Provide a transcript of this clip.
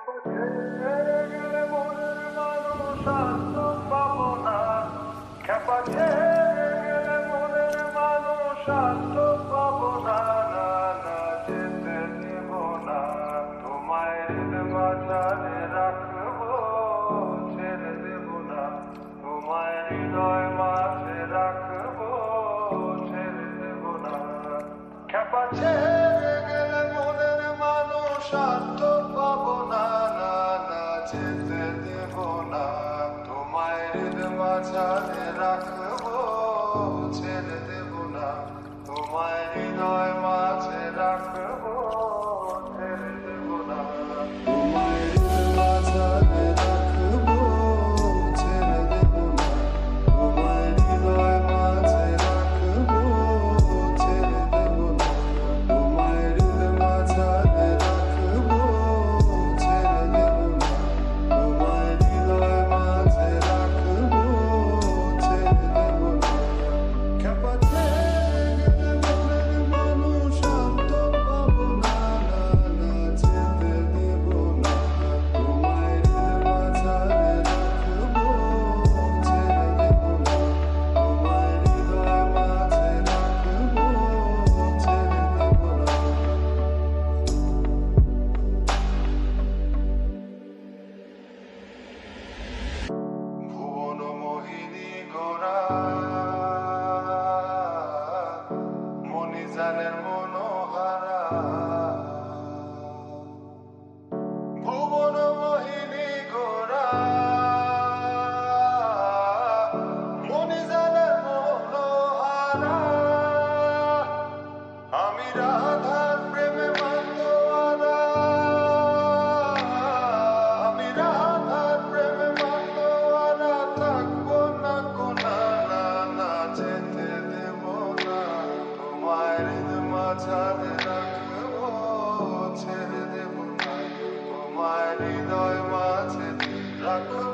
ছেড়ে গেলে মনের মানুষ আর তো পাবো না। খেপা ছেড়ে গেলে মনের মানুষ আর তো পাবো না। না না, যেতে দেব না। তোমায় হৃদ মাঝারে রাখবো, ছেড়ে দেব না। তোমায় হৃদয় মাঝে রাখবো, ছেড়ে দেব না। খেপা ছেড়ে গেলে মনের মানুষ আর তো পাবো না। না না, যেতে দেব না। তোমায় হৃদ মাঝারে রাখবো, ছেড়ে দেব না। তোমায় হৃদয় মাঝে রাখবো, ছেড়ে দেব না। তোমায় হৃদ মাঝারে রাখবো, ছেড়ে দেব না। তোমায় হৃদয় মাঝে রাখবো, ছেড়ে দেব না। তোমায় হৃদ মাঝারে রাখবো, ছেড়ে দেব না। তোমায় হৃদয় মাঝে রাখবো, ছেড়ে দেব না। খেপা ছেড়ে গেলে মনের মানুষ আর তো পাবো না। না না, যেতে দেব না। তোমায় হৃদ মাঝারে রাখবো, ছেড়ে দেব না। তোমায় হৃদয় মাঝে রাখবো, ছেড়ে দেব না। ভুবন মোহিনী গোরা, মণিজানের মনোহারা। ভুবন মোহিনী গোরা, মণিজানের মনোহারা। আমি রাধার প্রেমে মাতোয়ারা। আমি রাধার প্রেমে মাতোয়ারা। থাকবো না কোনা। না না, যেতে দেব না। তোমায় হৃদ মাঝারে রাখবো, ছেড়ে দেব না। তোমায় হৃদয় মাঝে রাখবো,